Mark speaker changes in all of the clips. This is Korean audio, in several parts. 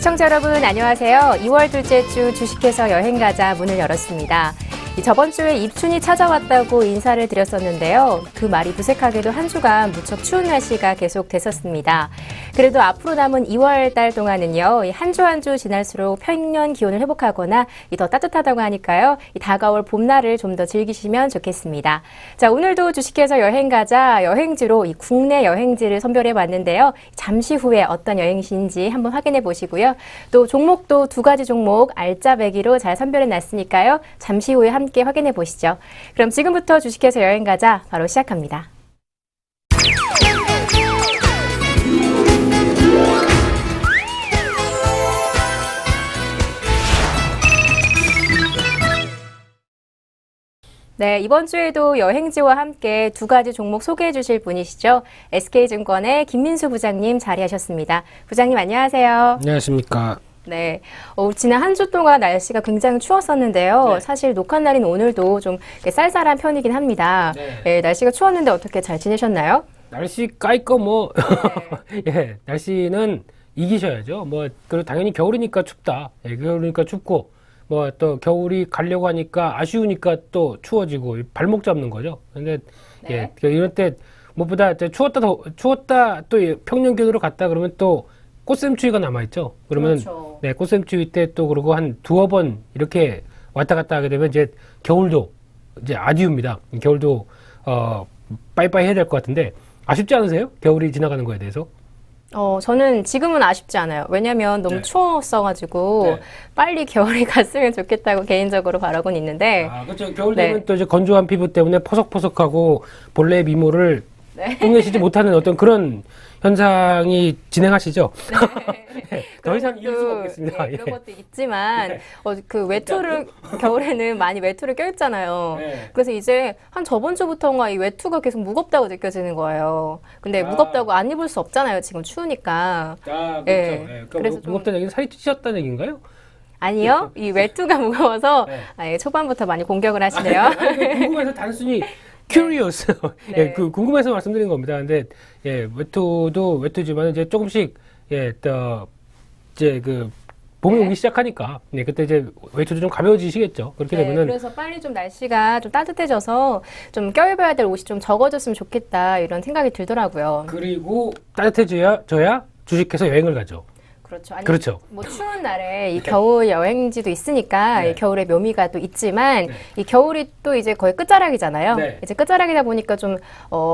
Speaker 1: 시청자 여러분 안녕하세요. 2월 둘째 주 주식회사 여행가자 문을 열었습니다. 저번 주에 입춘이 찾아왔다고 인사를 드렸었는데요. 그 말이 무색하게도 한 주간 무척 추운 날씨가 계속 됐었습니다. 그래도 앞으로 남은 2월 달 동안은요. 한 주 한 주 지날수록 평년 기온을 회복하거나 더 따뜻하다고 하니까요. 다가올 봄날을 좀 더 즐기시면 좋겠습니다. 자, 오늘도 주식회사 여행가자 여행지로 국내 여행지를 선별해 봤는데요. 잠시 후에 어떤 여행지인지 한번 확인해 보시고요. 또 종목도 두 가지 종목 알짜배기로 잘 선별해 놨으니까요. 잠시 후에 함께 확인해 보시죠. 그럼 지금부터 주식회사 여행가자 바로 시작합니다. 네, 이번 주에도 여행지와 함께 두 가지 종목 소개해 주실 분이시죠. SK증권의 김민수 부장님 자리하셨습니다. 부장님 안녕하세요.
Speaker 2: 안녕하십니까.
Speaker 1: 네, 지난 한 주 동안 날씨가 굉장히 추웠었는데요.
Speaker 2: 네.
Speaker 1: 사실 녹화 날인 오늘도 좀 쌀쌀한 편이긴 합니다.
Speaker 2: 네.
Speaker 1: 네, 날씨가 추웠는데 어떻게 잘 지내셨나요?
Speaker 2: 날씨 까이꺼 뭐 예, 날씨는 이기셔야죠. 뭐 그리고 당연히 겨울이니까 춥다. 예, 겨울이니까 춥고 뭐 또 겨울이 가려고 하니까 아쉬우니까 또 추워지고 발목 잡는 거죠. 근데
Speaker 1: 네.
Speaker 2: 예, 이런 때 무엇보다 추웠다 또 평년 기온으로 갔다 그러면 또 꽃샘추위가 남아있죠. 그러면
Speaker 1: 그렇죠.
Speaker 2: 네, 꽃샘추위 때 또 그러고 한 두어 번 이렇게 왔다 갔다 하게 되면 이제 겨울도 이제 아쉬웁니다. 겨울도 빠이빠이 해야 될 것 같은데 아쉽지 않으세요? 겨울이 지나가는 거에 대해서?
Speaker 1: 저는 지금은 아쉽지 않아요. 왜냐면 너무
Speaker 2: 네.
Speaker 1: 추웠어가지고
Speaker 2: 네.
Speaker 1: 빨리 겨울이 갔으면 좋겠다고 개인적으로 바라고는 있는데.
Speaker 2: 아, 그렇죠. 겨울
Speaker 1: 네.
Speaker 2: 되면 또 이제 건조한 피부 때문에 포석포석하고 본래의 미모를
Speaker 1: 네.
Speaker 2: 뽐내시지 못하는 어떤 그런 현상이 진행하시죠?
Speaker 1: 네.
Speaker 2: 더 이상 이을 수가 없겠습니다.
Speaker 1: 네, 그런
Speaker 2: 예.
Speaker 1: 것도 있지만
Speaker 2: 네.
Speaker 1: 그 외투를 겨울에는 많이 외투를 껴입잖아요.
Speaker 2: 네.
Speaker 1: 그래서 이제 한 저번 주부터인가 이 외투가 계속 무겁다고 느껴지는 거예요. 근데
Speaker 2: 아.
Speaker 1: 무겁다고 안 입을 수 없잖아요. 지금 추우니까.
Speaker 2: 아, 그렇죠.
Speaker 1: 네.
Speaker 2: 예.
Speaker 1: 그래서
Speaker 2: 그래서 무겁다는 얘기는 살이 찌셨다는 얘기인가요?
Speaker 1: 아니요. 이 외투가 무거워서
Speaker 2: 네.
Speaker 1: 초반부터 많이 공격을 하시네요.
Speaker 2: 궁금해서 단순히 curious.
Speaker 1: 네.
Speaker 2: 예, 궁금해서 말씀드린 겁니다. 근데 예, 외투도 외투지만 이제 조금씩 또 이제 봄이
Speaker 1: 네.
Speaker 2: 오기 시작하니까 그때 이제 외투도 좀 가벼워지시겠죠. 그렇게
Speaker 1: 네,
Speaker 2: 되면은
Speaker 1: 그래서 빨리 좀 날씨가 좀 따뜻해져서 좀 껴입어야 될 옷이 좀 적어졌으면 좋겠다 이런 생각이 들더라고요.
Speaker 2: 그리고 따뜻해져야 주식해서 여행을 가죠.
Speaker 1: 그렇죠. 아니,
Speaker 2: 그렇죠.
Speaker 1: 뭐 추운 날에 이 겨울 여행지도 있으니까
Speaker 2: 네.
Speaker 1: 이 겨울의 묘미가 또 있지만
Speaker 2: 네.
Speaker 1: 이 겨울이 또 이제 거의 끝자락이잖아요.
Speaker 2: 네.
Speaker 1: 이제 끝자락이다 보니까 좀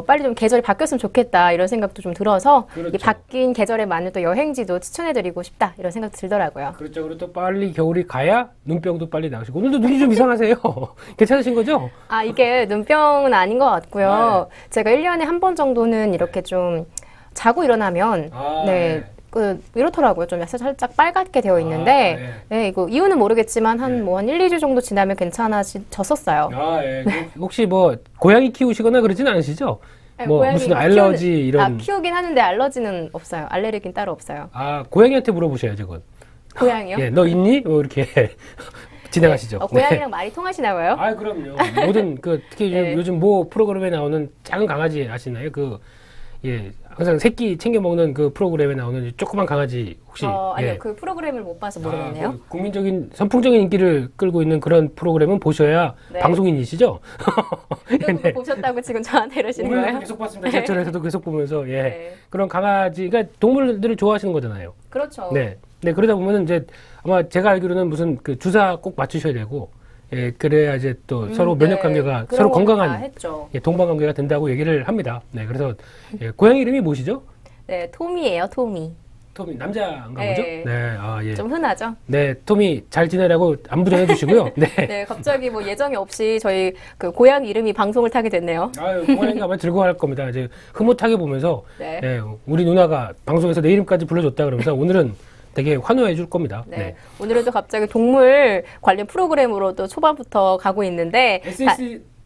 Speaker 1: 빨리 좀 계절이 바뀌었으면 좋겠다 이런 생각도 좀 들어서
Speaker 2: 그렇죠.
Speaker 1: 이 바뀐 계절에 맞는 또 여행지도 추천해드리고 싶다 이런 생각도 들더라고요.
Speaker 2: 그렇죠. 그리고 또 빨리 겨울이 가야 눈병도 빨리 나으시고 오늘도 눈이 좀 이상하세요. 괜찮으신 거죠?
Speaker 1: 아, 이게 눈병은 아닌 것 같고요.
Speaker 2: 네.
Speaker 1: 제가 1년에 한 번 정도는 이렇게 좀 자고 일어나면
Speaker 2: 네.
Speaker 1: 이렇더라고요. 좀 살짝 빨갛게 되어 있는데 네, 이거 이유는 모르겠지만 한 1, 2주 정도 지나면 괜찮아졌었어요.
Speaker 2: 아, 예. 혹시 뭐 고양이 키우시거나 그러진 않으시죠?
Speaker 1: 네,
Speaker 2: 뭐
Speaker 1: 고양이
Speaker 2: 무슨 알러지 이런
Speaker 1: 키우긴 하는데 알러지는 없어요. 알레르기는 따로 없어요.
Speaker 2: 아, 고양이한테 물어보셔야죠, 그건.
Speaker 1: 고양이요?
Speaker 2: 예, 너 있니? 뭐 이렇게 진행하시죠.
Speaker 1: 네. 고양이랑 말이 통하시나 봐요?
Speaker 2: 아, 그럼요. 모든 특히
Speaker 1: 네.
Speaker 2: 요즘 모 프로그램에 나오는 작은 강아지 아시나요? 예, 항상 새끼 챙겨 먹는 그 프로그램에 나오는 조그만 강아지 혹시
Speaker 1: 아니요.
Speaker 2: 예.
Speaker 1: 그 프로그램을 못 봐서 모르겠네요.
Speaker 2: 국민적인 선풍적인 인기를 끌고 있는 그런 프로그램은 보셔야
Speaker 1: 네.
Speaker 2: 방송인이시죠?
Speaker 1: 그거 보셨다고 지금 저한테 이러시는
Speaker 2: 오늘도
Speaker 1: 거예요?
Speaker 2: 계속 봤습니다. 제철에서도 계속 보면서 예.
Speaker 1: 네.
Speaker 2: 그런 강아지가 동물들을 좋아하시는 거잖아요.
Speaker 1: 그렇죠.
Speaker 2: 네. 네, 그러다 보면은 이제 아마 제가 알기로는 무슨 주사 꼭 맞추셔야 되고, 예, 그래야 이제 또 서로 면역 관계가
Speaker 1: 그런
Speaker 2: 서로
Speaker 1: 거 다
Speaker 2: 건강한
Speaker 1: 했죠.
Speaker 2: 예, 동반 관계가 된다고 얘기를 합니다. 네, 그래서 예, 고양이 이름이 무엇이죠?
Speaker 1: 네, 토미예요, 토미.
Speaker 2: 토미 남자인가
Speaker 1: 네.
Speaker 2: 보죠? 네, 아 예.
Speaker 1: 좀 흔하죠?
Speaker 2: 네, 토미 잘 지내라고 안부 전해주시고요. 네.
Speaker 1: 네, 갑자기 뭐 예정이 없이 저희 고양이 이름이 방송을 타게 됐네요.
Speaker 2: 아유, 고양이가 아마 즐거워할 겁니다. 이제 흐뭇하게 보면서
Speaker 1: 네.
Speaker 2: 네, 우리 누나가 방송에서 내 이름까지 불러줬다 그러면서 오늘은 되게 환호해 줄 겁니다.
Speaker 1: 네. 오늘은 또 갑자기 동물 관련 프로그램으로 또 초반부터 가고 있는데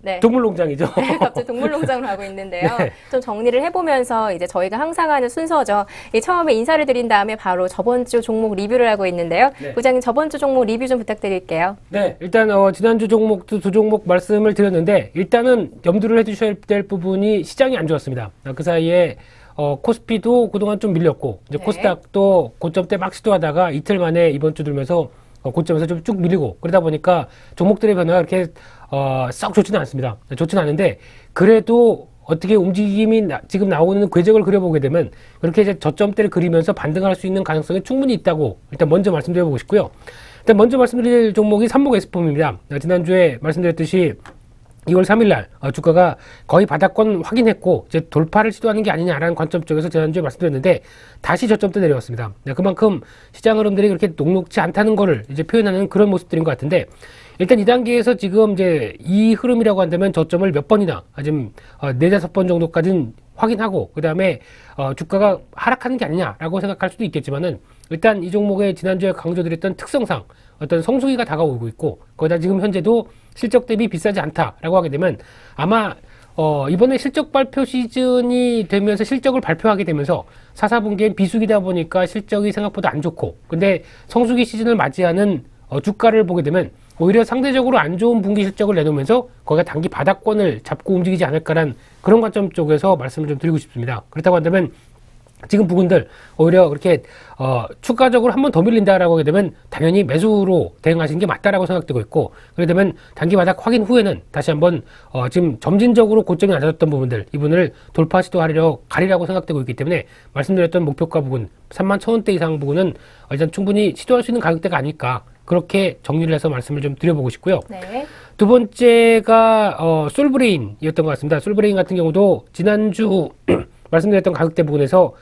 Speaker 1: 네.
Speaker 2: 동물농장이죠.
Speaker 1: 갑자기 동물농장으로 하고 있는데요.
Speaker 2: 네.
Speaker 1: 좀 정리를 해보면서 이제 저희가 항상 하는 순서죠. 처음에 인사를 드린 다음에 바로 저번 주 종목 리뷰를 하고 있는데요.
Speaker 2: 네.
Speaker 1: 부장님 저번 주 종목 리뷰 좀 부탁드릴게요.
Speaker 2: 네, 일단 지난주 종목도 두 종목 말씀을 드렸는데 일단은 염두를 해주셔야 될 부분이 시장이 안 좋았습니다. 그 사이에 코스피도 그동안 좀 밀렸고 이제
Speaker 1: 네.
Speaker 2: 코스닥도 고점대 막 시도하다가 이틀 만에 이번 주 들면서 고점에서 좀 쭉 밀리고 그러다 보니까 종목들의 변화가 그렇게 썩 좋지는 않습니다. 좋지는 않은데 그래도 어떻게 움직임이 지금 나오는 궤적을 그려보게 되면 그렇게 이제 저점대를 그리면서 반등할 수 있는 가능성이 충분히 있다고 일단 먼저 말씀드려보고 싶고요. 일단 먼저 말씀드릴 종목이 삼목 에스폼입니다. 지난주에 말씀드렸듯이 2월 3일 날 주가가 거의 바닥권 확인했고 이제 돌파를 시도하는 게 아니냐라는 관점 쪽에서 지난주에 말씀드렸는데 다시 저점대 내려왔습니다. 그만큼 시장 흐름들이 그렇게 녹록지 않다는 거를 이제 표현하는 그런 모습들인 것 같은데 일단 이 단계에서 지금 이제 이 흐름이라고 한다면 저점을 몇 번이나 지금 4-5번 정도까지는 확인하고 그 다음에 주가가 하락하는 게 아니냐라고 생각할 수도 있겠지만은 일단 이 종목의 지난주에 강조드렸던 특성상 어떤 성수기가 다가오고 있고 거기다 지금 현재도 실적 대비 비싸지 않다라고 하게 되면 아마 이번에 실적 발표 시즌이 되면서 실적을 발표하게 되면서 4, 4분기엔 비수기다 보니까 실적이 생각보다 안 좋고 근데 성수기 시즌을 맞이하는 주가를 보게 되면 오히려 상대적으로 안 좋은 분기 실적을 내놓으면서 거기가 단기 바닥권을 잡고 움직이지 않을까라는 그런 관점 쪽에서 말씀을 좀 드리고 싶습니다. 그렇다고 한다면 지금 부분들 오히려 그렇게 추가적으로 한 번 더 밀린다라고 하게 되면 당연히 매수로 대응하시는 게 맞다라고 생각되고 있고 그렇게 되면 단기 바닥 확인 후에는 다시 한번 지금 점진적으로 고점이 낮아졌던 부분들 이 부분을 돌파 시도하려 가리라고 생각되고 있기 때문에 말씀드렸던 목표가 부분 31,000원대 이상 부분은 일단 충분히 시도할 수 있는 가격대가 아닐까 그렇게 정리를 해서 말씀을 좀 드려보고 싶고요.
Speaker 1: 네.
Speaker 2: 두 번째가 솔브레인이었던 것 같습니다. 솔브레인 같은 경우도 지난주 말씀드렸던 가격대 부분에서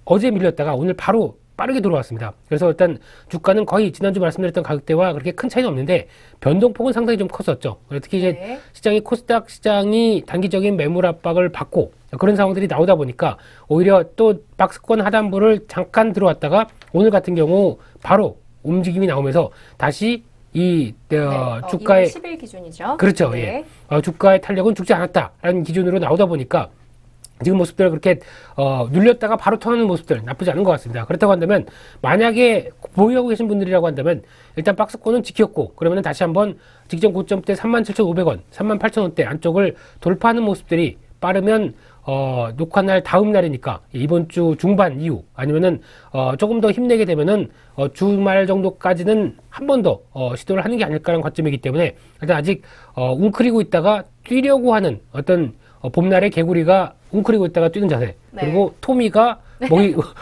Speaker 2: 어제 밀렸다가 오늘 바로 빠르게 들어왔습니다. 그래서 일단 주가는 거의 지난주 말씀드렸던 가격대와 그렇게 큰 차이는 없는데 변동폭은 상당히 좀 컸었죠. 특히 이제
Speaker 1: 네.
Speaker 2: 시장이 코스닥 시장이 단기적인 매물 압박을 받고 그런 상황들이 나오다 보니까 오히려 또 박스권 하단부를 잠깐 들어왔다가 오늘 같은 경우 바로 움직임이 나오면서 다시 이 주가의
Speaker 1: 2월 10일 기준이죠.
Speaker 2: 그렇죠.
Speaker 1: 네.
Speaker 2: 예. 주가의 탄력은 죽지 않았다라는 기준으로 나오다 보니까 지금 모습들 그렇게 눌렸다가 바로 터는 모습들 나쁘지 않은 것 같습니다. 그렇다고 한다면 만약에 보유하고 계신 분들이라고 한다면 일단 박스권은 지켰고 그러면 다시 한번 직전 고점대 37,500원, 38,000원대 안쪽을 돌파하는 모습들이 빠르면 녹화날 다음 날이니까 이번 주 중반 이후 아니면은 조금 더 힘내게 되면은 주말 정도까지는 한 번 더 시도를 하는 게 아닐까라는 관점이기 때문에 일단 아직 웅크리고 있다가 뛰려고 하는 어떤 봄날의 개구리가 웅크리고 있다가 뛰는 자세
Speaker 1: 네.
Speaker 2: 그리고 토미가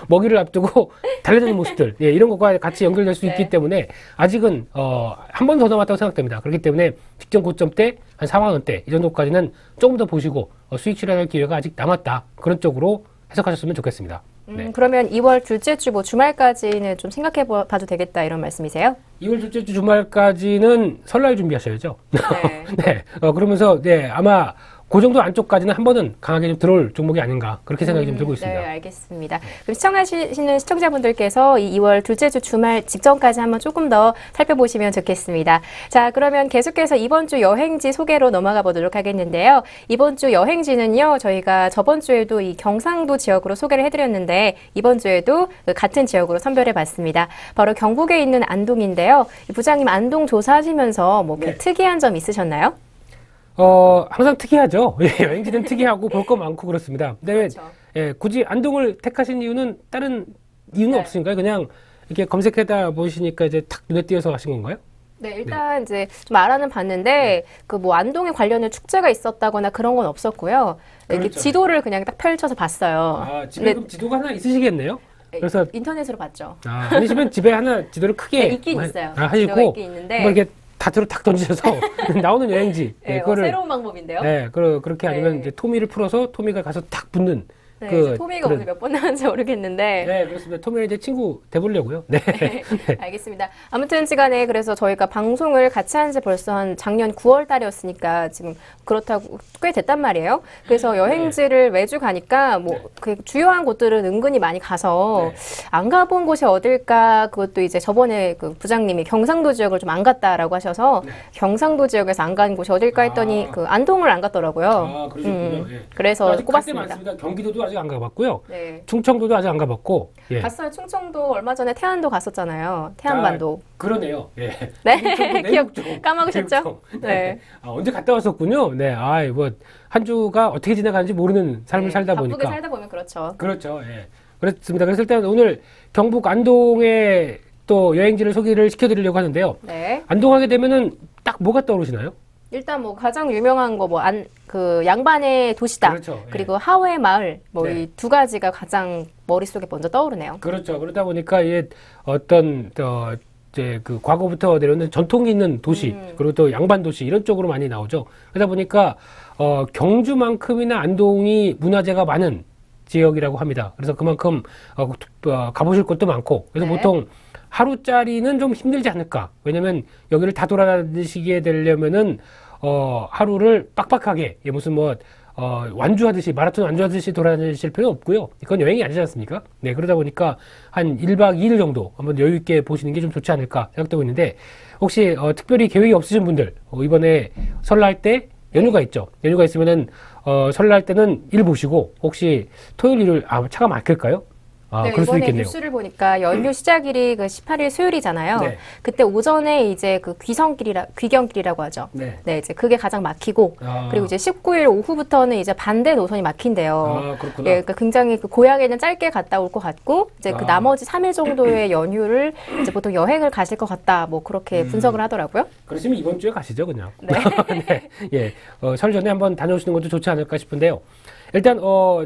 Speaker 2: 먹이를 앞두고 달려드는 모습들 이런 것과 같이 연결될 수
Speaker 1: 네.
Speaker 2: 있기 때문에 아직은 한 번 더 남았다고 생각됩니다. 그렇기 때문에 직전 고점대 한 4만원대 이 정도까지는 조금 더 보시고 수익 실현할 기회가 아직 남았다. 그런 쪽으로 해석하셨으면 좋겠습니다. 네.
Speaker 1: 그러면 2월 둘째 주 뭐 주말까지는 좀 생각해 봐도 되겠다 이런 말씀이세요?
Speaker 2: 2월 둘째 주 주말까지는 설날 준비하셔야죠.
Speaker 1: 네.
Speaker 2: 네. 그러면서 아마 그 정도 안쪽까지는 한 번은 강하게 좀 들어올 종목이 아닌가 그렇게 생각이 좀 들고 있습니다.
Speaker 1: 네, 알겠습니다. 그럼 시청하시는 시청자분들께서 이 2월 둘째 주 주말 직전까지 한번 조금 더 살펴보시면 좋겠습니다. 자, 그러면 계속해서 이번 주 여행지 소개로 넘어가 보도록 하겠는데요. 이번 주 여행지는요, 저희가 저번 주에도 이 경상도 지역으로 소개를 해드렸는데 이번 주에도 같은 지역으로 선별해 봤습니다. 바로 경북에 있는 안동인데요. 부장님 안동 조사하시면서 뭐
Speaker 2: 네.
Speaker 1: 특이한 점 있으셨나요?
Speaker 2: 항상 특이하죠. 여행지는 특이하고 볼 거 많고 그렇습니다. 근데
Speaker 1: 그렇죠.
Speaker 2: 굳이 안동을 택하신 이유는 다른 이유는
Speaker 1: 네.
Speaker 2: 없으신가요? 그냥 이렇게 검색해다 보시니까 이제 탁 눈에 띄어서 하신 건가요?
Speaker 1: 네, 일단 이제 좀 알아는 봤는데 그 뭐 안동에 관련된 축제가 있었다거나 그런 건 없었고요. 이렇게
Speaker 2: 그렇죠.
Speaker 1: 지도를 그냥 딱 펼쳐서 봤어요.
Speaker 2: 집에
Speaker 1: 근데
Speaker 2: 그럼 지도가 하나 있으시겠네요? 그래서
Speaker 1: 인터넷으로 봤죠.
Speaker 2: 아니시면 집에 하나 지도를 크게
Speaker 1: 네, 있긴 있어요. 지도가
Speaker 2: 하시고
Speaker 1: 있긴 있는데
Speaker 2: 뭐 이렇게 다트로 탁 던지셔서 나오는 여행지
Speaker 1: 네,
Speaker 2: 그거를
Speaker 1: 새로운 방법인데요.
Speaker 2: 그렇게 아니면
Speaker 1: 네.
Speaker 2: 이제 토미를 풀어서 토미가 가서 탁 붙는
Speaker 1: 네,
Speaker 2: 그
Speaker 1: 이제 토미가 오늘 몇 번 나왔는지 모르겠는데.
Speaker 2: 네, 그렇습니다. 토미는 이제 친구 돼보려고요. 네.
Speaker 1: 네, 알겠습니다. 아무튼 시간에 그래서 저희가 방송을 같이 한 지 벌써 한 작년 9월 달이었으니까 지금 그렇다고 꽤 됐단 말이에요. 그래서 여행지를 매주 가니까 뭐 그 주요한 곳들은 은근히 많이 가서 안 가본 곳이 어딜까, 그것도 이제 저번에 그 부장님이 경상도 지역을 좀 안 갔다라고 하셔서 경상도 지역에서 안 간 곳이 어딜까 했더니 그 안동을 안 갔더라고요.
Speaker 2: 아, 그러셨군요. 예.
Speaker 1: 그래서
Speaker 2: 아직
Speaker 1: 꼽았습니다.
Speaker 2: 많습니다. 경기도도 아직 안 가봤고요.
Speaker 1: 네.
Speaker 2: 충청도도 아직 안 가봤고. 예.
Speaker 1: 갔어요. 충청도 얼마 전에 태안도 갔었잖아요. 태안반도.
Speaker 2: 그러네요. 예.
Speaker 1: 네,
Speaker 2: 충청도
Speaker 1: 기억
Speaker 2: 내륙쪽.
Speaker 1: 까먹으셨죠?
Speaker 2: 내륙쪽.
Speaker 1: 네.
Speaker 2: 아, 언제 갔다 왔었군요. 네. 아, 뭐 한 주가 어떻게 지나가는지 모르는 삶을 살다
Speaker 1: 바쁘게
Speaker 2: 보니까.
Speaker 1: 살다 보면 그렇죠.
Speaker 2: 그렇죠. 예. 그렇습니다. 그래서 일단 오늘 경북 안동의 또 여행지를 소개를 시켜드리려고 하는데요.
Speaker 1: 네.
Speaker 2: 안동 하게 되면은 딱 뭐가 떠오르시나요?
Speaker 1: 일단 뭐 가장 유명한 거 뭐 그 양반의 도시다.
Speaker 2: 그렇죠. 예.
Speaker 1: 그리고 하회 마을 뭐
Speaker 2: 네.
Speaker 1: 이 두 가지가 가장 머릿속에 먼저 떠오르네요.
Speaker 2: 그렇죠. 그러다 보니까 이게 어떤 이제 그 과거부터 내려오는 전통이 있는 도시, 그리고 또 양반 도시 이런 쪽으로 많이 나오죠. 그러다 보니까 경주만큼이나 안동이 문화재가 많은 지역이라고 합니다. 그래서 그만큼 가보실 곳도 많고, 그래서
Speaker 1: 네.
Speaker 2: 보통 하루짜리는 좀 힘들지 않을까. 왜냐면 여기를 다 돌아다니시게 되려면은 하루를 빡빡하게, 무슨 뭐 완주하듯이, 마라톤 완주하듯이 돌아다니실 필요는 없고요. 이건 여행이 아니지 않습니까? 네, 그러다 보니까 한 1박 2일 정도 한번 여유 있게 보시는 게 좀 좋지 않을까 생각되고 있는데, 혹시 특별히 계획이 없으신 분들, 이번에 설날 때 연휴가 있죠. 연휴가 있으면은 설날 때는 일 보시고, 혹시 토요일 일요일 차가 막힐까요?
Speaker 1: 네,
Speaker 2: 그럴 수도
Speaker 1: 이번에
Speaker 2: 있겠네요.
Speaker 1: 뉴스를 보니까 연휴 시작일이 그 18일 수요일이잖아요.
Speaker 2: 네.
Speaker 1: 그때 오전에 이제 그 귀경길이라고 하죠.
Speaker 2: 네.
Speaker 1: 네, 이제 그게 가장 막히고, 그리고 이제 19일 오후부터는 이제 반대 노선이 막힌대요.
Speaker 2: 그렇구나.
Speaker 1: 예, 그러니까 굉장히 그 고향에는 짧게 갔다 올 것 같고, 이제 그 나머지 3일 정도의 연휴를 이제 보통 여행을 가실 것 같다, 뭐 그렇게 분석을 하더라고요.
Speaker 2: 그러시면 이번 주에 가시죠, 그냥.
Speaker 1: 네.
Speaker 2: 네. 예. 설 전에 한번 다녀오시는 것도 좋지 않을까 싶은데요. 일단,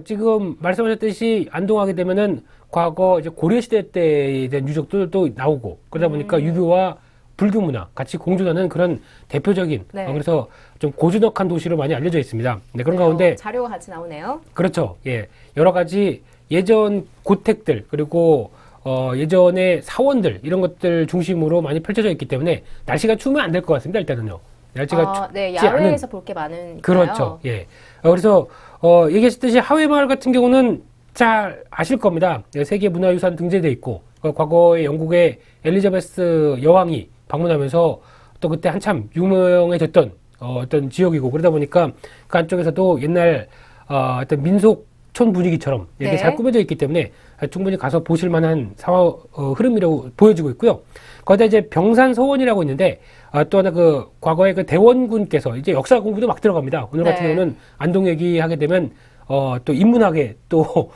Speaker 2: 지금 말씀하셨듯이 안동하게 되면은 과거 이제 고려시대 때에 대한 유적들도 나오고, 그러다 보니까 유교와 불교 문화 같이 공존하는 그런 대표적인,
Speaker 1: 네.
Speaker 2: 그래서 좀 고즈넉한 도시로 많이 알려져 있습니다. 네, 그런 가운데.
Speaker 1: 자료가 같이 나오네요.
Speaker 2: 그렇죠. 예. 여러 가지 예전 고택들, 그리고 예전의 사원들, 이런 것들 중심으로 많이 펼쳐져 있기 때문에 날씨가 추우면 안 될 것 같습니다, 일단은요. 날씨가
Speaker 1: 네,
Speaker 2: 춥지 않은.
Speaker 1: 야외에서 볼 게 많으니까요.
Speaker 2: 그렇죠. 예. 그래서 얘기하셨듯이 하회마을 같은 경우는 잘 아실 겁니다. 세계문화유산 등재돼 있고, 과거에 영국의 엘리자베스 여왕이 방문하면서 또 그때 한참 유명해졌던 어떤 지역이고, 그러다 보니까 그 안쪽에서도 옛날 어떤 민속촌 분위기처럼 이렇게
Speaker 1: 네.
Speaker 2: 잘 꾸며져 있기 때문에 충분히 가서 보실 만한 흐름이라고 보여지고 있고요. 거기다 이제 병산서원이라고 있는데, 또 하나 그 과거에 그 대원군께서 이제 역사 공부도 막 들어갑니다. 오늘 같은
Speaker 1: 네.
Speaker 2: 경우는 안동 얘기하게 되면 또 인문학에 또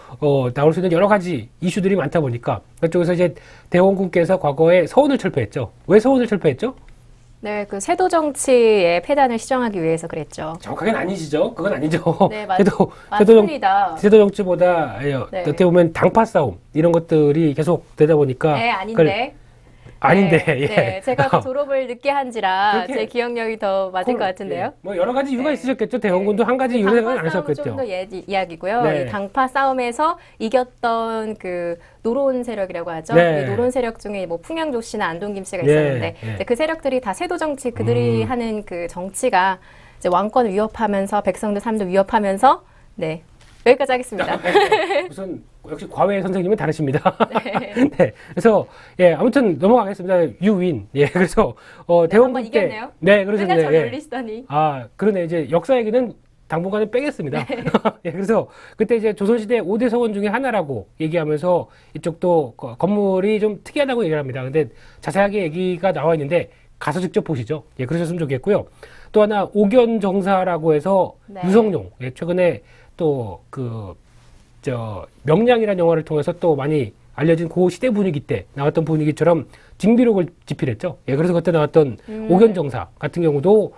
Speaker 2: 나올 수 있는 여러 가지 이슈들이 많다 보니까 그쪽에서 이제 대원군께서 과거에 서원을 철폐했죠. 왜 서원을 철폐했죠?
Speaker 1: 네, 그 세도 정치의 폐단을 시정하기 위해서 그랬죠.
Speaker 2: 정확하게는 아니시죠. 그건 아니죠.
Speaker 1: 네,
Speaker 2: 맞습니다. 세도 정치보다
Speaker 1: 네.
Speaker 2: 어떻게 보면 당파 싸움 이런 것들이 계속 되다 보니까
Speaker 1: 네, 아닌데.
Speaker 2: 아닌데,
Speaker 1: 네,
Speaker 2: 예.
Speaker 1: 네, 제가 또 졸업을 늦게 한지라
Speaker 2: 그렇게-
Speaker 1: 제 기억력이 더 맞을 것 같은데요.
Speaker 2: 예. 뭐 여러 가지 이유가
Speaker 1: 네.
Speaker 2: 있으셨겠죠. 대원군도 한 가지 이유는 안
Speaker 1: 당파 싸움은
Speaker 2: 하셨겠죠.
Speaker 1: 좀 더 이야기고요.
Speaker 2: 네.
Speaker 1: 이 당파 싸움에서 이겼던 그 노론 세력이라고 하죠.
Speaker 2: 네.
Speaker 1: 이 노론 세력 중에 뭐 풍양조 씨나 안동 김 씨가
Speaker 2: 네.
Speaker 1: 있었는데
Speaker 2: 네.
Speaker 1: 이제 그 세력들이 다 세도 정치, 그들이 하는 그 정치가 이제 왕권을 위협하면서 백성들 삶도 위협하면서 네. 여기까지 하겠습니다.
Speaker 2: 무슨 역시 과외 선생님은 다르십니다. 네. 그래서 예 아무튼 넘어가겠습니다. 유인. 예 그래서 대원군
Speaker 1: 한번
Speaker 2: 때
Speaker 1: 이겼네요.
Speaker 2: 네
Speaker 1: 맨날
Speaker 2: 그러셨네요.
Speaker 1: 저를
Speaker 2: 예.
Speaker 1: 놀리시더니.
Speaker 2: 그러네 이제 역사 얘기는 당분간은 빼겠습니다. 예, 그래서 그때 이제 조선시대 5대 서원 중에 하나라고 얘기하면서 이쪽도 건물이 좀 특이하다고 얘기를 합니다. 근데 자세하게 얘기가 나와 있는데 가서 직접 보시죠. 예, 그러셨으면 좋겠고요. 또 하나 옥연정사라고 해서
Speaker 1: 네.
Speaker 2: 유성룡, 예, 최근에 또 명량이라는 영화를 통해서 또 많이 알려진 그 시대 분위기 때 나왔던 분위기처럼 징비록을 집필했죠. 예, 그래서 그때 나왔던 옥연정사 같은 경우도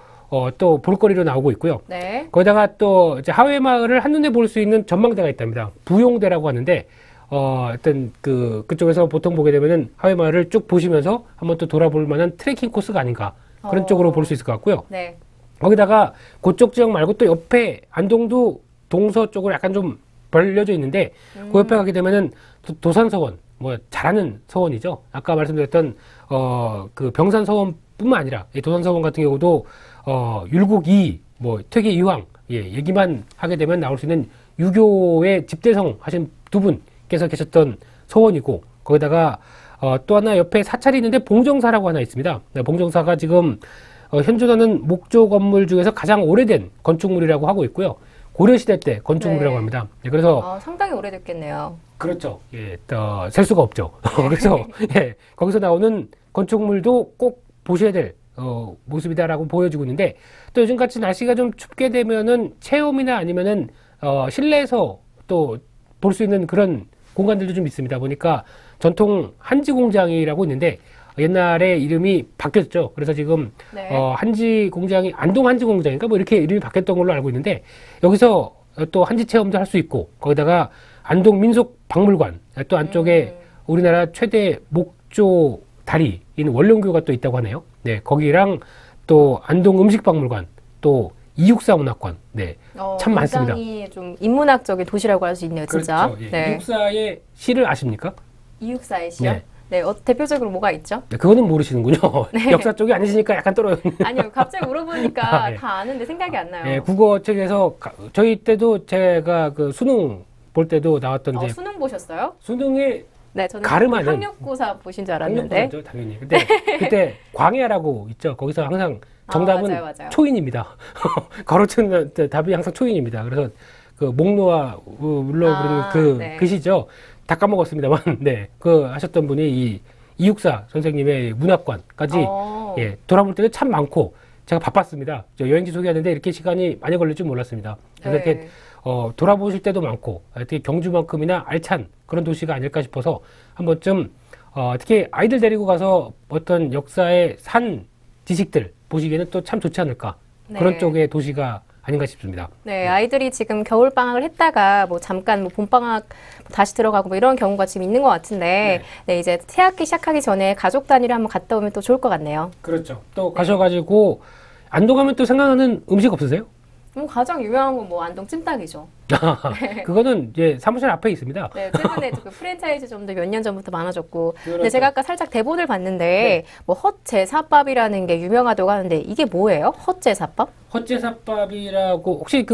Speaker 2: 또 볼거리로 나오고 있고요.
Speaker 1: 네.
Speaker 2: 거기다가 또 이제 하회마을을 한눈에 볼 수 있는 전망대가 있답니다. 부용대라고 하는데 어떤 그쪽에서 보통 보게 되면은 하회마을을 쭉 보시면서 한번 또 돌아볼 만한 트레킹 코스가 아닌가 그런 쪽으로 볼 수 있을 것 같고요.
Speaker 1: 네.
Speaker 2: 거기다가 그쪽 지역 말고 또 옆에 안동도 동서 쪽으로 약간 좀 벌려져 있는데 그 옆에 가게 되면은 도산서원, 뭐 잘하는 서원이죠. 아까 말씀드렸던 그 병산서원뿐만 아니라 이 도산서원 같은 경우도 율곡이 뭐 퇴계 이황 얘기만 하게 되면 나올 수 있는 유교의 집대성 하신 두 분께서 계셨던 서원이고 거기다가 또 하나 옆에 사찰이 있는데 봉정사라고 하나 있습니다. 봉정사가 지금 현존하는 목조 건물 중에서 가장 오래된 건축물이라고 하고 있고요. 고려시대 때 건축물이라고 합니다. 그래서
Speaker 1: 상당히 오래됐겠네요.
Speaker 2: 그렇죠. 셀 수가 없죠. 그래서 거기서 나오는 건축물도 꼭 보셔야 될 모습이다라고 보여지고 있는데 또 요즘같이 날씨가 좀 춥게 되면은 체험이나 아니면은 실내에서 또 볼 수 있는 그런 공간들도 좀 있습니다. 보니까 전통 한지 공장이라고 있는데 옛날에 이름이 바뀌었죠. 그래서 지금 한지 공장이 안동 한지 공장인가 뭐 이렇게 이름이 바뀌었던 걸로 알고 있는데 여기서 또 한지 체험도 할 수 있고 거기다가 안동 민속 박물관 또 안쪽에 우리나라 최대 목조 다리인 원룡교가 또 있다고 하네요. 네, 거기랑 또 안동 음식 박물관 또 이육사 문학관 참 많습니다.
Speaker 1: 굉장히 좀 인문학적인 도시라고 할 수 있네요, 진짜.
Speaker 2: 그렇죠. 이육사의 시를 아십니까?
Speaker 1: 이육사의 시요? 대표적으로 뭐가 있죠?
Speaker 2: 그거는 모르시는군요. 역사 쪽이 아니시니까 약간 떨어요.
Speaker 1: 아니요, 갑자기 물어보니까 다 아는데 생각이 안 나요.
Speaker 2: 국어책에서 저희 때도 제가 그 수능 볼 때도 나왔던 이제
Speaker 1: 수능 보셨어요?
Speaker 2: 수능에
Speaker 1: 저는
Speaker 2: 가름하는
Speaker 1: 학력고사 보신 줄 알았는데.
Speaker 2: 학력고사죠, 당연히. 근데 그때 광야라고 있죠. 거기서 항상 정답은
Speaker 1: 맞아요.
Speaker 2: 초인입니다. 가로치는 답이 항상 초인입니다. 그래서 그 목노아 물러 부르는 글씨죠. 다 까먹었습니다만, 그 하셨던 분이 이 이육사 선생님의 문학관까지 돌아볼 때도 참 많고 제가 바빴습니다. 저 여행지 소개하는데 이렇게 시간이 많이 걸릴 줄 몰랐습니다. 그래서 이렇게 돌아보실 때도 많고 어떻게 경주만큼이나 알찬 그런 도시가 아닐까 싶어서 한 번쯤 특히 아이들 데리고 가서 어떤 역사의 산 지식들 보시기에는 또 참 좋지 않을까 그런 쪽의 도시가 아닌가 싶습니다.
Speaker 1: 아이들이 지금 겨울방학을 했다가 뭐 잠깐 뭐 봄방학 다시 들어가고 뭐 이런 경우가 지금 있는 것 같은데 이제 새학기 시작하기 전에 가족 단위로 한번 갔다 오면 또 좋을 것 같네요.
Speaker 2: 그렇죠. 또 가셔가지고 안동 가면 또 생각나는 음식 없으세요?
Speaker 1: 가장 유명한 건 뭐 안동 찜닭이죠.
Speaker 2: 그거는 이제 사무실 앞에 있습니다.
Speaker 1: 최근에 그 프랜차이즈점도 몇 년 전부터 많아졌고. 근데 제가 아까 살짝 대본을 봤는데 뭐 헛제사밥이라는 게 유명하다고 하는데 이게 뭐예요? 헛제사밥?
Speaker 2: 헛제사밥이라고 혹시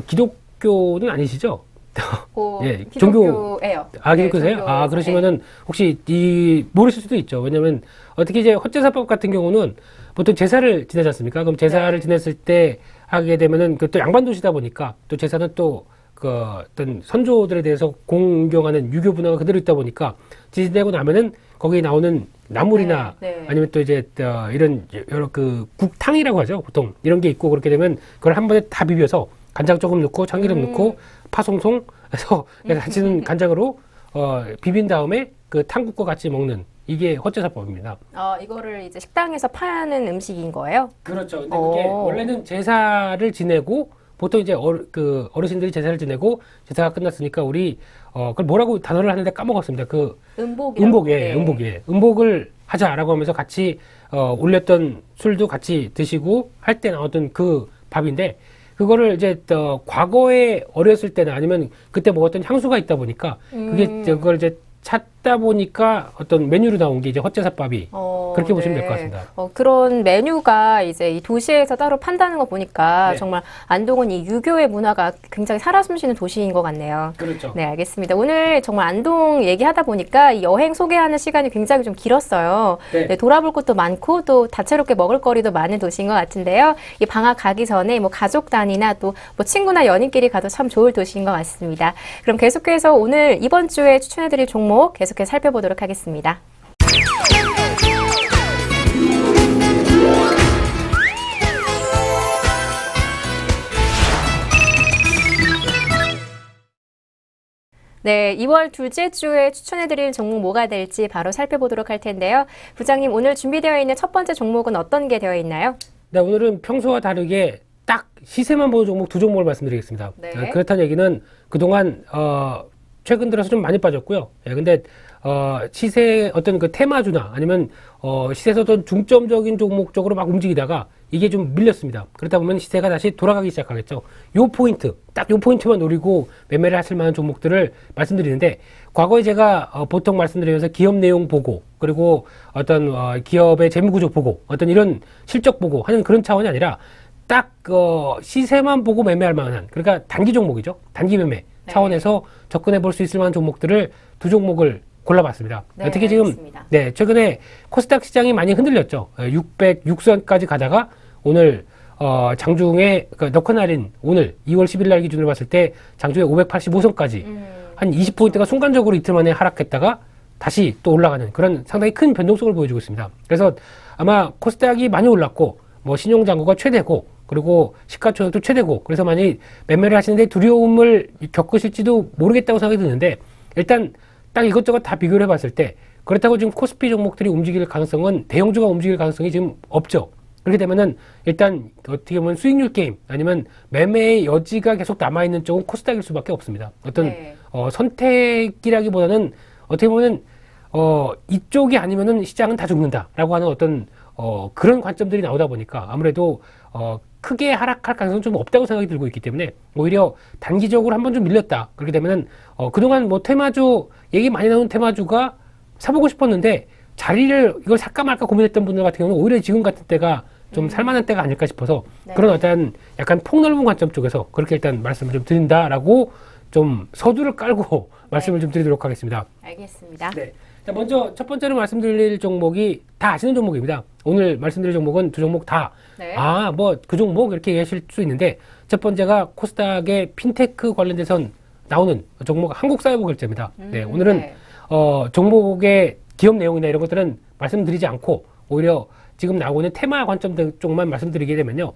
Speaker 2: 기독교는 아니시죠?
Speaker 1: 기독교예요.
Speaker 2: 기독교세요? 그러시면은 혹시 모르실 수도 있죠. 왜냐면 어떻게 이제 헛제사밥 같은 경우는 보통 제사를 지내지 않습니까? 그럼 제사를 지냈을 때 하게 되면은 또 양반도시다 보니까 또 제사는 또 그 어떤 선조들에 대해서 공경하는 유교 문화가 그대로 있다 보니까 지내고 나면은 거기 나오는 나물이나 아니면 또 이제 이런 여러 그 국탕이라고 하죠. 보통 이런 게 있고 그렇게 되면 그걸 한 번에 다 비벼서 간장 조금 넣고 참기름 넣고 파송송 해서 같이는 간장으로 비빈 다음에 그 탕국과 같이 먹는 이게 헛제사밥입니다.
Speaker 1: 이거를 이제 식당에서 파는 음식인 거예요?
Speaker 2: 그렇죠. 근데 그게 원래는 제사를 지내고 보통 이제 어르신들이 제사를 지내고 제사가 끝났으니까 우리 그걸 뭐라고 단어를 하는데 까먹었습니다. 음복을 하자라고 하면서 같이 올렸던 술도 같이 드시고 할 때 나왔던 그 밥인데 그거를 이제 과거에 어렸을 때나 아니면 그때 먹었던 향수가 있다 보니까 그걸 이제 찾다 보니까 어떤 메뉴로 나온 게 이제 헛제사밥이 그렇게 보시면 될 것 같습니다.
Speaker 1: 그런 메뉴가 이제 이 도시에서 따로 판다는 거 보니까 정말 안동은 이 유교의 문화가 굉장히 살아 숨쉬는 도시인 것 같네요.
Speaker 2: 그렇죠.
Speaker 1: 네, 알겠습니다. 오늘 정말 안동 얘기하다 보니까 이 여행 소개하는 시간이 굉장히 좀 길었어요. 돌아볼 것도 많고 또 다채롭게 먹을 거리도 많은 도시인 것 같은데요. 이 방학 가기 전에 뭐 가족 단위나 또 뭐 친구나 연인끼리 가도 참 좋을 도시인 것 같습니다. 그럼 계속해서 오늘 이번 주에 추천해드릴 종목 계속해서 살펴보도록 하겠습니다. 네, 2월 둘째 주에 추천해드릴 종목 뭐가 될지 바로 살펴보도록 할 텐데요. 부장님, 오늘 준비되어 있는 첫 번째 종목은 어떤 게 되어 있나요?
Speaker 2: 네, 오늘은 평소와 다르게 딱 시세만 보는 종목 두 종목을 말씀드리겠습니다. 그렇다는 얘기는 그동안 최근 들어서 좀 많이 빠졌고요. 예, 근데 시세 어떤 그 테마주나 아니면 시세에서 어떤 중점적인 종목 쪽으로 막 움직이다가 이게 좀 밀렸습니다. 그러다 보면 시세가 다시 돌아가기 시작하겠죠. 요 포인트, 딱 요 포인트만 노리고 매매를 하실 만한 종목들을 말씀드리는데, 과거에 제가 보통 말씀드리면서 기업 내용 보고, 그리고 어떤 기업의 재무구조 보고, 어떤 이런 실적 보고 하는 그런 차원이 아니라 딱 시세만 보고 매매할 만한, 그러니까 단기 종목이죠. 단기 매매 차원에서 접근해 볼 수 있을 만한 종목들을 두 종목을 골라봤습니다.
Speaker 1: 네,
Speaker 2: 특히 지금
Speaker 1: 알겠습니다.
Speaker 2: 최근에 코스닥 시장이 많이 흔들렸죠. 606선까지 가다가 오늘 장중에 너커 날인 오늘 2월 10일 날 기준으로 봤을 때 장중에 585선까지 한 20포인트가 순간적으로 이틀 만에 하락했다가 다시 또 올라가는 그런 상당히 큰 변동성을 보여주고 있습니다. 그래서 아마 코스닥이 많이 올랐고 뭐 신용잔고가 최대고, 그리고 시가총액도 최대고, 그래서 많이 매매를 하시는데 두려움을 겪으실지도 모르겠다고 생각이 드는데, 일단 딱 이것저것 다 비교를 해봤을 때 그렇다고 지금 코스피 종목들이 움직일 가능성은, 대형주가 움직일 가능성이 지금 없죠. 그렇게 되면은 일단 어떻게 보면 수익률 게임 아니면 매매의 여지가 계속 남아있는 쪽은 코스닥일 수밖에 없습니다. 어떤 선택이라기보다는 어떻게 보면 이쪽이 아니면은 시장은 다 죽는다라고 하는 어떤 그런 관점들이 나오다 보니까 아무래도 크게 하락할 가능성은 좀 없다고 생각이 들고 있기 때문에 오히려 단기적으로 한번 좀 밀렸다. 그렇게 되면은 그동안 뭐 테마주 얘기 많이 나오는 테마주가 사보고 싶었는데 자리를 이걸 살까 말까 고민했던 분들 같은 경우는 오히려 지금 같은 때가 좀 살만한 때가 아닐까 싶어서 그런 어떤 약간 폭넓은 관점 쪽에서 그렇게 일단 말씀을 좀 드린다라고 좀 서두를 깔고 말씀을 좀 드리도록 하겠습니다.
Speaker 1: 알겠습니다.
Speaker 2: 네. 자, 먼저 첫 번째로 말씀드릴 종목이 다 아시는 종목입니다. 오늘 말씀드릴 종목은 두 종목 다 뭐 그 종목 이렇게 얘기하실 수 있는데, 첫 번째가 코스닥의 핀테크 관련돼서 나오는 종목 한국사회보결제입니다. 네, 오늘은 종목의 기업 내용이나 이런 것들은 말씀드리지 않고 오히려 지금 나오고 있는 테마 관점 등 쪽만 말씀드리게 되면요.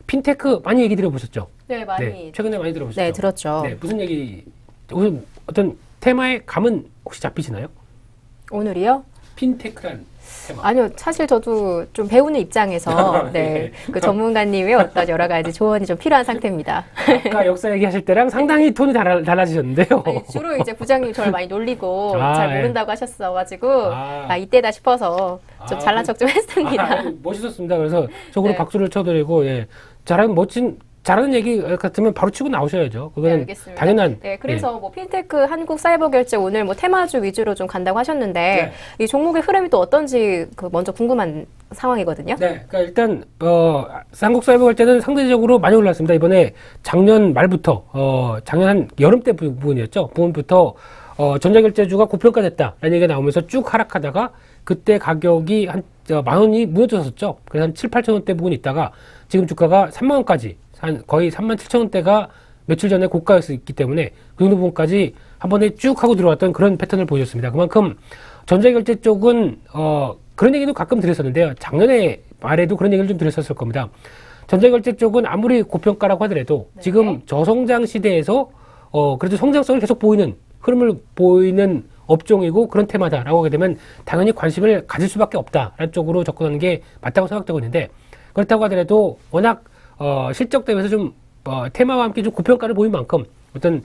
Speaker 2: 핀테크 많이 얘기 들어보셨죠?
Speaker 1: 네, 많이.
Speaker 2: 네, 최근에 많이 들어보셨죠?
Speaker 1: 네, 들었죠.
Speaker 2: 네, 무슨 얘기, 어떤 테마의 감은 혹시 잡히시나요?
Speaker 1: 오늘이요?
Speaker 2: 핀테크란 테마.
Speaker 1: 아니요, 사실 저도 좀 배우는 입장에서 그 전문가님의 어떤 여러 가지 조언이 좀 필요한 상태입니다.
Speaker 2: 아까 역사 얘기하실 때랑 상당히 톤이 달라지셨는데요.
Speaker 1: 아니, 주로 이제 부장님이 저를 많이 놀리고 잘 모른다고 하셨어가지고 이때다 싶어서 좀 잘난 척 좀 했습니다.
Speaker 2: 멋있었습니다. 그래서 속으로 박수를 쳐드리고, 잘하는 얘기 같으면 바로 치고 나오셔야죠. 그거는 당연한.
Speaker 1: 네, 그래서 뭐 핀테크 한국 사이버 결제 오늘 뭐 테마주 위주로 좀 간다고 하셨는데 이 종목의 흐름이 또 어떤지 먼저 궁금한 상황이거든요. 네,
Speaker 2: 그러니까 일단 한국 사이버 결제는 상대적으로 많이 올랐습니다. 이번에 작년 말부터 작년 한 여름 때 부분부터 전자결제주가 고평가됐다라는 얘기가 나오면서 쭉 하락하다가 그때 가격이 한 10,000원이 무너졌었죠. 그래서 한 7, 8천 원대 부분이 있다가 지금 주가가 3만 원까지 거의 37,000원대가 며칠 전에 고가였기 때문에 그 정도 부분까지 한 번에 쭉 하고 들어왔던 그런 패턴을 보여줬습니다. 그만큼 전자결제 쪽은 그런 얘기도 가끔 드렸었는데요. 작년에 말에도 그런 얘기를 좀 드렸었을 겁니다. 전자결제 쪽은 아무리 고평가라고 하더라도 지금 저성장 시대에서 그래도 성장성을 계속 보이는 흐름을 보이는 업종이고 그런 테마다라고 하게 되면 당연히 관심을 가질 수밖에 없다라는 쪽으로 접근하는 게 맞다고 생각되고 있는데, 그렇다고 하더라도 워낙 실적 대비해서 좀 테마와 함께 좀 고평가를 보인 만큼 어떤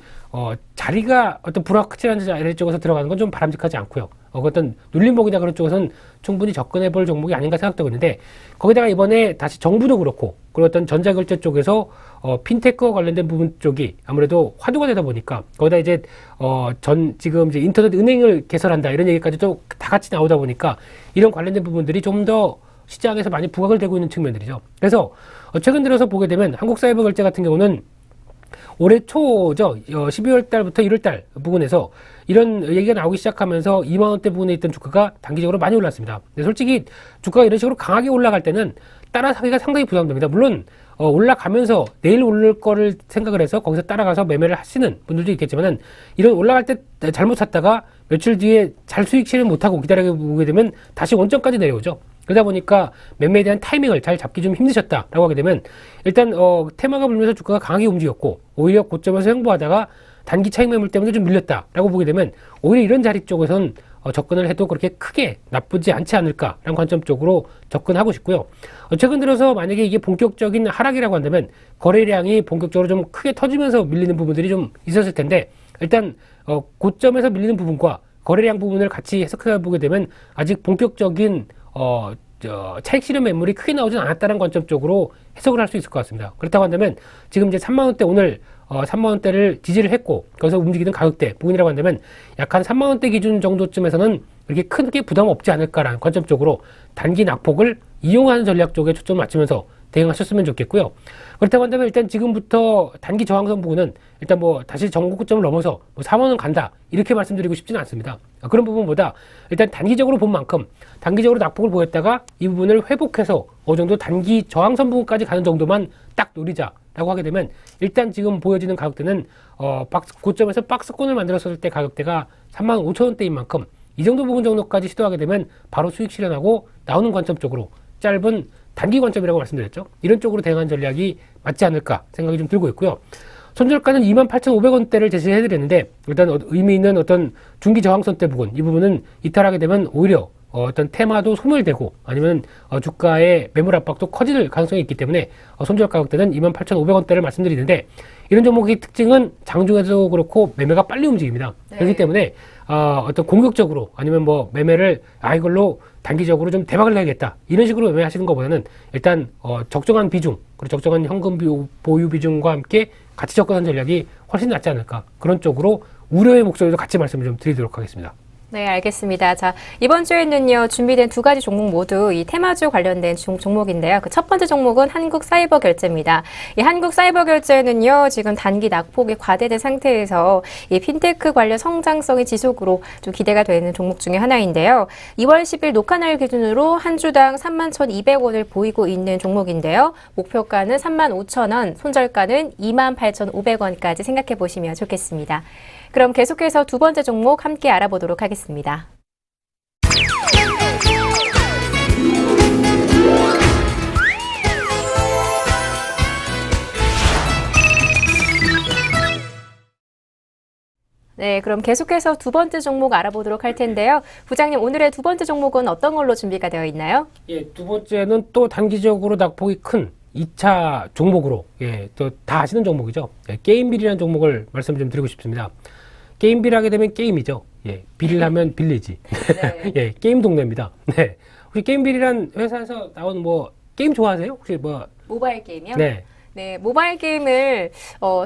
Speaker 2: 자리가 어떤 불확실한 자리 쪽에서 들어가는 건 좀 바람직하지 않고요. 어떤 눌림목이나 그런 쪽에서는 충분히 접근해 볼 종목이 아닌가 생각되고 있는데, 거기다가 이번에 다시 정부도 그렇고 그리고 어떤 전자결제 쪽에서 핀테크와 관련된 부분 쪽이 아무래도 화두가 되다 보니까 거기다 이제 지금 이제 인터넷 은행을 개설한다 이런 얘기까지도 다 같이 나오다 보니까 이런 관련된 부분들이 좀 더 시장에서 많이 부각을 되고 있는 측면들이죠. 그래서 최근 들어서 보게 되면 한국사이버결제 같은 경우는 올해 초죠. 12월 달부터 1월 달 부분에서 이런 얘기가 나오기 시작하면서 2만 원대 부분에 있던 주가가 단기적으로 많이 올랐습니다. 근데 솔직히 주가가 이런 식으로 강하게 올라갈 때는 따라 사기가 상당히 부담됩니다. 물론 올라가면서 내일 오를 거를 생각을 해서 거기서 따라가서 매매를 하시는 분들도 있겠지만은, 이런 올라갈 때 잘못 샀다가 며칠 뒤에 잘 수익 실현 못하고 기다려보게 되면 다시 원점까지 내려오죠. 그러다 보니까 매매에 대한 타이밍을 잘 잡기 좀 힘드셨다라고 하게 되면 일단 테마가 불면서 주가가 강하게 움직였고 오히려 고점에서 횡보하다가 단기 차익 매물 때문에 좀 밀렸다라고 보게 되면 오히려 이런 자리 쪽에선 접근을 해도 그렇게 크게 나쁘지 않지 않을까라는 관점 쪽으로 접근하고 싶고요. 최근 들어서 만약에 이게 본격적인 하락이라고 한다면 거래량이 본격적으로 좀 크게 터지면서 밀리는 부분들이 좀 있었을 텐데, 일단 고점에서 밀리는 부분과 거래량 부분을 같이 해석해 보게 되면 아직 본격적인 차익 실현 매물이 크게 나오진 않았다는 관점적으로 해석을 할 수 있을 것 같습니다. 그렇다고 한다면 지금 이제 3만 원대 오늘 3만 원대를 지지를 했고 거기서 움직이는 가격대 부분이라고 한다면 약 한 3만 원대 기준 정도쯤에서는 그렇게 크게 부담 없지 않을까라는 관점적으로 단기 낙폭을 이용하는 전략 쪽에 초점을 맞추면서 대응하셨으면 좋겠고요. 그렇다고 한다면 일단 지금부터 단기 저항선 부분은 일단 뭐 다시 전고점을 넘어서 뭐 4만 원 간다 이렇게 말씀드리고 싶지는 않습니다. 그런 부분보다 일단 단기적으로 본 만큼 단기적으로 낙폭을 보였다가 이 부분을 회복해서 어느 정도 단기 저항선 부분까지 가는 정도만 딱 노리자라고 하게 되면 일단 지금 보여지는 가격대는 고점에서 박스권을 만들었을 때 가격대가 3만 5천 원대인 만큼 이 정도 부분 정도까지 시도하게 되면 바로 수익 실현하고 나오는 관점 쪽으로 짧은 단기 관점이라고 말씀드렸죠. 이런 쪽으로 대응한 전략이 맞지 않을까 생각이 좀 들고 있고요. 손절가는 28,500원대를 제시를 해드렸는데 일단 의미 있는 어떤 중기 저항선대 부분 이 부분은 이탈하게 되면 오히려 어떤 테마도 소멸되고 아니면 주가의 매물 압박도 커질 가능성이 있기 때문에 손절 가격대는 28,500원대를 말씀드리는데 이런 종목의 특징은 장중에도 그렇고 매매가 빨리 움직입니다. 네. 그렇기 때문에 어떤 공격적으로 아니면 뭐 매매를 이걸로 단기적으로 좀 대박을 내야겠다 이런 식으로 매매하시는 것보다는 일단 적정한 비중 그리고 적정한 현금 보유 비중과 함께 같이 접근하는 전략이 훨씬 낫지 않을까 그런 쪽으로 우려의 목소리도 같이 말씀을 좀 드리도록 하겠습니다.
Speaker 1: 네, 알겠습니다. 자, 이번 주에는요, 준비된 두 가지 종목 모두 이 테마주 관련된 종목인데요. 그 첫 번째 종목은 한국사이버결제입니다. 이 한국사이버결제는요, 지금 단기 낙폭이 과대된 상태에서 이 핀테크 관련 성장성의 지속으로 좀 기대가 되는 종목 중에 하나인데요. 2월 10일 녹화날 기준으로 한 주당 31,200원을 보이고 있는 종목인데요. 목표가는 35,000원, 손절가는 28,500원까지 생각해 보시면 좋겠습니다. 그럼 계속해서 두 번째 종목 함께 알아보도록 하겠습니다. 네, 그럼 계속해서 두 번째 종목 알아보도록 할 텐데요. 부장님, 오늘의 두 번째 종목은 어떤 걸로 준비가 되어 있나요?
Speaker 2: 예, 두 번째는 또 단기적으로 낙폭이 큰 2차 종목으로 또 다 아시는 종목이죠. 게임빌이라는 종목을 말씀 좀 드리고 싶습니다. 게임빌 하게 되면 게임이죠. 빌 하면 빌리지. 네. 게임 동네입니다. 네. 혹시 게임빌이란 회사에서 나온 뭐 게임 좋아하세요? 혹시 뭐
Speaker 1: 모바일 게임이요?
Speaker 2: 네.
Speaker 1: 네, 모바일 게임을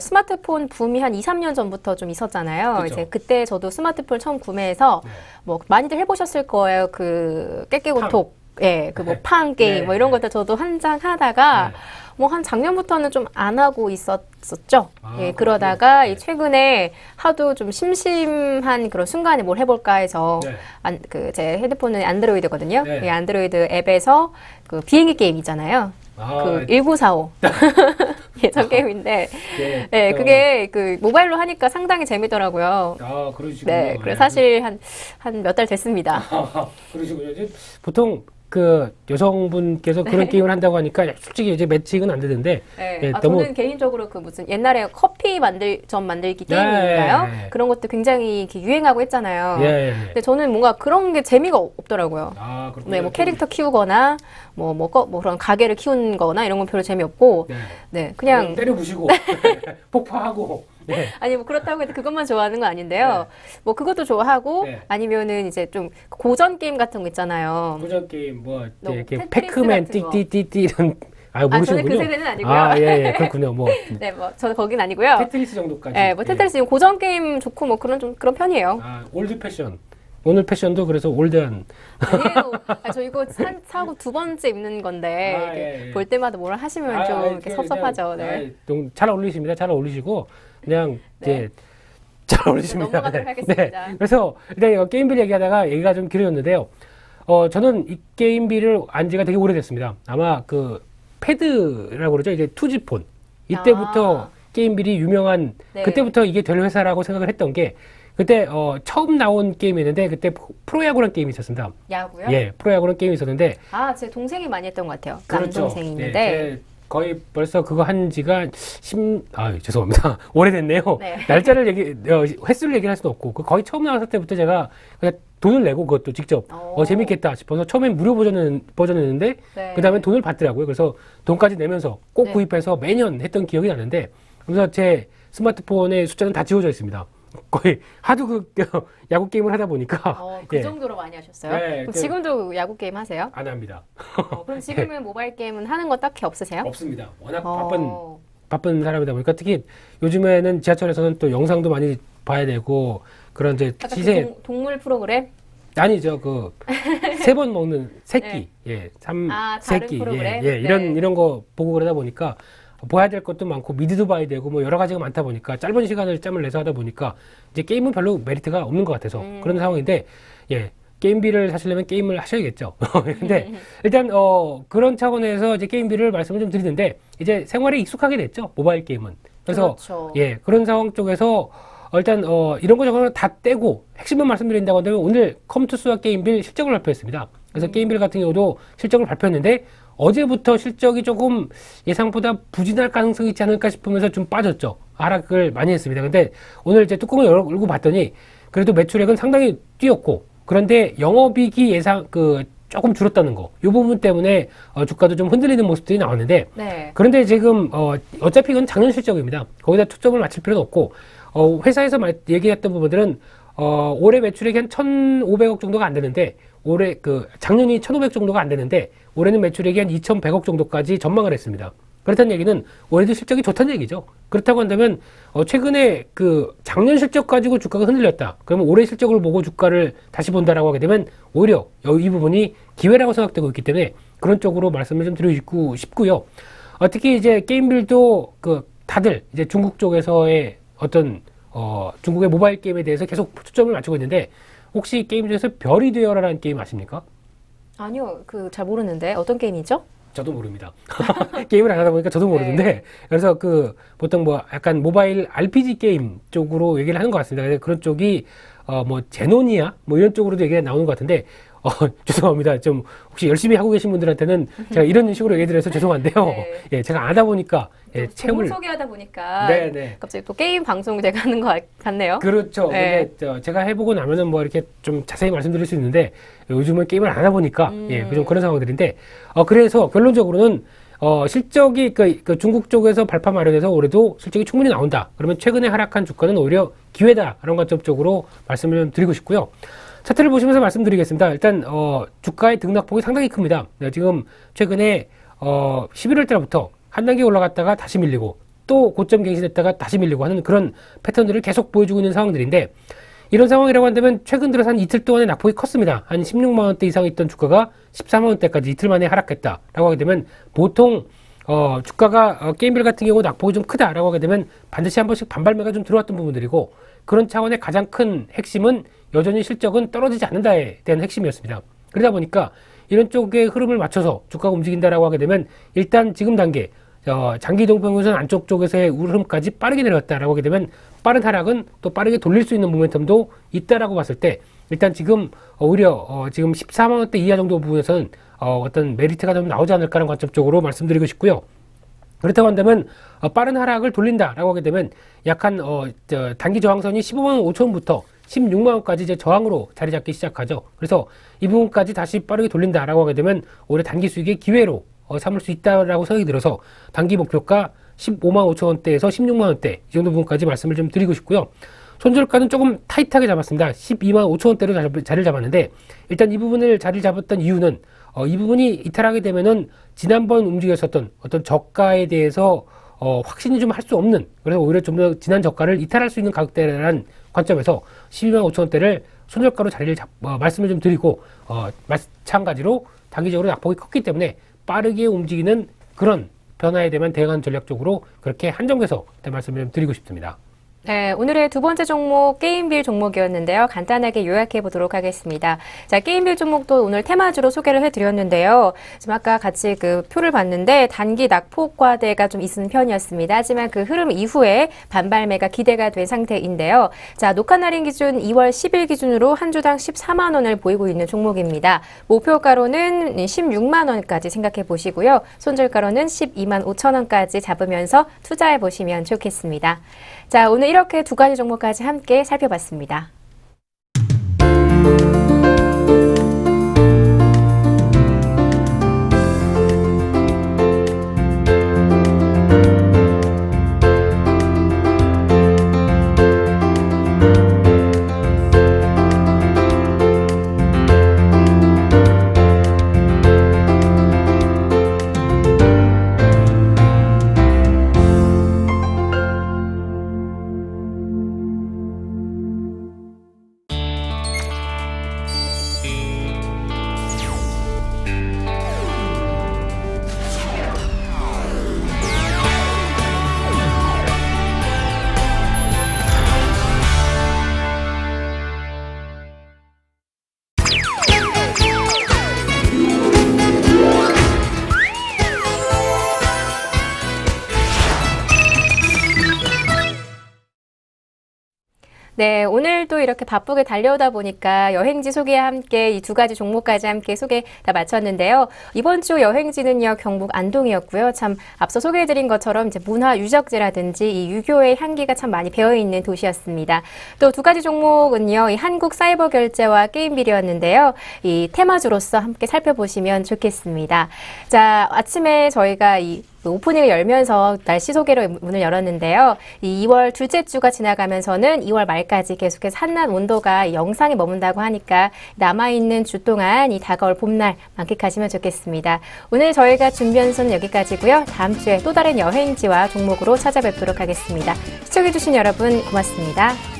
Speaker 1: 스마트폰 붐이 한 2, 3년 전부터 좀 있었잖아요.
Speaker 2: 그쵸.
Speaker 1: 이제 그때 저도 스마트폰을 처음 구매해서 뭐 많이들 해보셨을 거예요. 그 깨깨고톡, 그 뭐 팡 게임 뭐 이런 것들 저도 한창 하다가 뭐 한 작년부터는 좀 안 하고 있었죠. 그러다가 최근에 하도 좀 심심한 그런 순간에 뭘 해볼까 해서 제 핸드폰은 안드로이드거든요. 이 안드로이드 앱에서 그 비행기 게임 있잖아요. 그 1945 예전 게임인데, 그게 그 모바일로 하니까 상당히 재미더라고요.
Speaker 2: 그러시군요.
Speaker 1: 네, 그래서 사실 한 몇 달 됐습니다.
Speaker 2: 그러시군요. 보통 그 여성분께서 그런 게임을 한다고 하니까 솔직히 이제 매칭은 안 되는데. 너무...
Speaker 1: 저는 개인적으로 그 무슨 옛날에 커피 점 만들기 게임인가요? 그런 것도 굉장히 유행하고 했잖아요. 근데 저는 뭔가 그런 게 재미가 없더라고요. 네, 뭐 캐릭터 키우거나 뭐 그런 가게를 키우거나 이런 건 별로 재미없고, 그냥
Speaker 2: 때려 부시고 폭파하고.
Speaker 1: 아니 뭐 그렇다고 해도 그것만 좋아하는 건 아닌데요. 뭐 그것도 좋아하고 아니면은 이제 좀 고전 게임 같은 거 있잖아요.
Speaker 2: 고전 게임 뭐 이렇게 패크맨 띠띠띠띠 이런 모르시는군요.
Speaker 1: 저는 그 세대는 아니고요.
Speaker 2: 그렇군요. 뭐
Speaker 1: 네, 뭐 저는 거긴 아니고요.
Speaker 2: 테트리스 정도까지.
Speaker 1: 네, 뭐 테트리스 고전 게임 좋고 뭐 그런 편이에요.
Speaker 2: 올드 패션. 오늘 패션도 그래서 올드한.
Speaker 1: 아니에요. 저 이거 사고 두 번째 입는 건데 볼 때마다 뭐라 하시면 좀 이렇게 섭섭하죠.
Speaker 2: 잘 어울리십니다. 잘 어울리시고 그냥 이제 잘 어울리십니다.
Speaker 1: 넘어가도록 하겠습니다.
Speaker 2: 그래서 일단 게임빌 얘기하다가 얘기가 좀 길어졌는데요. 저는 이 게임빌을 안 지가 되게 오래됐습니다. 아마 그 패드라고 그러죠. 이제 투지폰. 이때부터 게임빌이 유명한 그때부터 이게 될 회사라고 생각을 했던 게 그때 처음 나온 게임이었는데 그때 프로야구라는 게임이 있었습니다.
Speaker 1: 야구요?
Speaker 2: 예, 프로야구라는 게임이 있었는데
Speaker 1: 제 동생이 많이 했던 것 같아요.
Speaker 2: 그렇죠.
Speaker 1: 남동생이 있는데
Speaker 2: 거의 벌써 그거 한 지가 죄송합니다. 오래됐네요. 날짜를 횟수를 얘기할 수는 없고 거의 처음 나왔을 때부터 제가 그냥 돈을 내고 그것도 직접 재밌겠다 싶어서 처음엔 무료 버전이었는데 그 다음에 돈을 받더라고요. 그래서 돈까지 내면서 꼭 구입해서 매년 했던 기억이 나는데 그래서 제 스마트폰의 숫자는 다 지워져 있습니다. 거의 하도 그 야구 게임을 하다 보니까
Speaker 1: 그
Speaker 2: 예.
Speaker 1: 정도로 많이 하셨어요?
Speaker 2: 네,
Speaker 1: 그럼 지금도 야구 게임 하세요?
Speaker 2: 안 합니다.
Speaker 1: 그럼 지금은 모바일 게임은 하는 거 딱히 없으세요?
Speaker 2: 없습니다. 워낙 바쁜 사람이다 보니까 특히 요즘에는 지하철에서는 또 영상도 많이 봐야 되고 그런 이제 시세
Speaker 1: 그 동물 프로그램?
Speaker 2: 아니죠. 그 세 번 먹는 새끼,
Speaker 1: 네.
Speaker 2: 예,
Speaker 1: 다른
Speaker 2: 새끼,
Speaker 1: 프로그램?
Speaker 2: 예, 이런 거 보고 그러다 보니까 봐야 될 것도 많고 미드도 봐야 되고 뭐 여러 가지가 많다 보니까 짧은 시간을 짬을 내서 하다 보니까 이제 게임은 별로 메리트가 없는 것 같아서 그런 상황인데 예. 게임비를 사시려면 게임을 하셔야겠죠. 근데 일단 그런 차원에서 이제 게임비를 말씀을 좀 드리는데 이제 생활에 익숙하게 됐죠. 모바일 게임은. 그래서
Speaker 1: 그렇죠.
Speaker 2: 예, 그런 상황 쪽에서 일단 이런 거 저거는 다 떼고 핵심만 말씀드린다고 한다면 오늘 컴투스와 게임빌 실적을 발표했습니다. 그래서 게임빌 같은 경우도 실적을 발표했는데 어제부터 실적이 조금 예상보다 부진할 가능성이 있지 않을까 싶으면서 좀 빠졌죠. 하락을 많이 했습니다. 근데 오늘 이제 뚜껑을 열고 봤더니 그래도 매출액은 상당히 뛰었고 그런데 영업이익이 조금 줄었다는 거. 이 부분 때문에 주가도 좀 흔들리는 모습들이 나왔는데
Speaker 1: 네.
Speaker 2: 그런데 지금 어차피 이건 작년 실적입니다. 거기다 초점을 맞출 필요는 없고 회사에서 얘기했던 부분들은 올해 매출액이 한 1,500억 정도가 안 되는데 올해 작년이 1,500 정도가 안 되는데 올해는 매출액이 한 2,100억 정도까지 전망을 했습니다. 그렇다는 얘기는 올해도 실적이 좋다는 얘기죠. 그렇다고 한다면 최근에 작년 실적 가지고 주가가 흔들렸다. 그러면 올해 실적을 보고 주가를 다시 본다라고 하게 되면 오히려 이 부분이 기회라고 생각되고 있기 때문에 그런 쪽으로 말씀을 좀 드리고 싶고요. 특히 이제 게임빌도 다들 이제 중국 쪽에서의 어떤 중국의 모바일 게임에 대해서 계속 초점을 맞추고 있는데 혹시 게임 중에서 별이 되어라라는 게임 아십니까?
Speaker 1: 아니요, 잘 모르는데 어떤 게임이죠?
Speaker 2: 저도 모릅니다. 게임을 안 하다 보니까 저도 모르는데
Speaker 1: 네.
Speaker 2: 그래서 보통 뭐 약간 모바일 RPG 게임 쪽으로 얘기를 하는 것 같습니다. 그런 쪽이 뭐 제노니아 뭐 이런 쪽으로도 얘기가 나오는 것 같은데 죄송합니다. 좀 혹시 열심히 하고 계신 분들한테는 제가 이런 식으로 얘기 드려서 죄송한데요.
Speaker 1: 네.
Speaker 2: 예, 제가 안 하다 보니까
Speaker 1: 체험을 소개하다 보니까
Speaker 2: 네.
Speaker 1: 갑자기 또 게임 방송 제가 하는 것 같네요.
Speaker 2: 그렇죠.
Speaker 1: 네.
Speaker 2: 근데 제가 해보고 나면은 뭐 이렇게 좀 자세히 말씀드릴 수 있는데 요즘은 게임을 안 하다 보니까 좀 그런 상황들인데 그래서 결론적으로는 실적이 중국 쪽에서 발판 마련해서 올해도 실적이 충분히 나온다. 그러면 최근에 하락한 주가는 오히려 기회다. 이런 관점 쪽으로 말씀을 좀 드리고 싶고요. 차트를 보시면서 말씀드리겠습니다. 일단 주가의 등락폭이 상당히 큽니다. 지금 최근에 11월 달부터 한 단계 올라갔다가 다시 밀리고 또 고점 갱신했다가 다시 밀리고 하는 그런 패턴들을 계속 보여주고 있는 상황들인데 이런 상황이라고 한다면 최근 들어서 한 이틀 동안에 낙폭이 컸습니다. 한 16만 원대 이상 있던 주가가 14만 원대까지 이틀 만에 하락했다라고 하게 되면 보통 주가가 게임빌 같은 경우 낙폭이 좀 크다라고 하게 되면 반드시 한 번씩 반발매가 좀 들어왔던 부분들이고 그런 차원의 가장 큰 핵심은 여전히 실적은 떨어지지 않는다에 대한 핵심이었습니다. 그러다 보니까 이런 쪽의 흐름을 맞춰서 주가가 움직인다라고 하게 되면 일단 지금 단계 장기 이동평균선 안쪽 쪽에서의 흐름까지 빠르게 내려왔다라고 하게 되면 빠른 하락은 또 빠르게 돌릴 수 있는 모멘텀도 있다라고 봤을 때 일단 지금 오히려 지금 14만 원대 이하 정도 부분에서는 어떤 메리트가 좀 나오지 않을까라는 관점 쪽으로 말씀드리고 싶고요. 그렇다고 한다면 빠른 하락을 돌린다라고 하게 되면 약한 단기 저항선이 15만 5천 원부터 16만 원까지 이제 저항으로 자리 잡기 시작하죠. 그래서 이 부분까지 다시 빠르게 돌린다라고 하게 되면 올해 단기 수익의 기회로 삼을 수 있다라고 생각이 들어서 단기 목표가 15만 5천 원대에서 16만 원대 이 정도 부분까지 말씀을 좀 드리고 싶고요. 손절가는 조금 타이트하게 잡았습니다. 12만 5천 원대로 자리를 잡았는데 일단 이 부분을 자리를 잡았던 이유는 이 부분이 이탈하게 되면은 지난번 움직였었던 어떤 저가에 대해서 확신이 좀 할 수 없는 그래서 오히려 좀 더 지난 저가를 이탈할 수 있는 가격대라는 관점에서 12만 5천 원대를 손절가로 자리를 말씀을 좀 드리고 마찬가지로 단기적으로 낙폭이 컸기 때문에 빠르게 움직이는 그런 변화에 대한 대응하는 전략적으로 그렇게 한정해서 말씀을 좀 드리고 싶습니다.
Speaker 1: 네, 오늘의 두 번째 종목 게임빌 종목이었는데요. 간단하게 요약해 보도록 하겠습니다. 자, 게임빌 종목도 오늘 테마주로 소개를 해드렸는데요. 지금 아까 같이 표를 봤는데 단기 낙폭 과대가 좀 있는 편이었습니다. 하지만 그 흐름 이후에 반발매가 기대가 된 상태인데요. 자, 녹화 날인 기준 2월 10일 기준으로 한 주당 14만 원을 보이고 있는 종목입니다. 목표가로는 16만 원까지 생각해 보시고요. 손절가로는 12만 5천 원까지 잡으면서 투자해 보시면 좋겠습니다. 자, 오늘 이렇게 두 가지 종목까지 함께 살펴봤습니다. 네, 오늘도 이렇게 바쁘게 달려오다 보니까 여행지 소개와 함께 이 두 가지 종목까지 함께 소개 다 마쳤는데요. 이번 주 여행지는요, 경북 안동이었고요. 참 앞서 소개해드린 것처럼 이제 문화 유적지라든지 이 유교의 향기가 참 많이 배어있는 도시였습니다. 또 두 가지 종목은요, 이 한국 사이버 결제와 게임 비리였는데요. 이 테마주로서 함께 살펴보시면 좋겠습니다. 자, 아침에 저희가 이 오프닝을 열면서 날씨 소개로 문을 열었는데요. 이 2월 둘째 주가 지나가면서는 2월 말까지 계속해서 한낮 온도가 영상에 머문다고 하니까 남아있는 주 동안 이 다가올 봄날 만끽하시면 좋겠습니다. 오늘 저희가 준비한 수는 여기까지고요. 다음 주에 또 다른 여행지와 종목으로 찾아뵙도록 하겠습니다. 시청해주신 여러분 고맙습니다.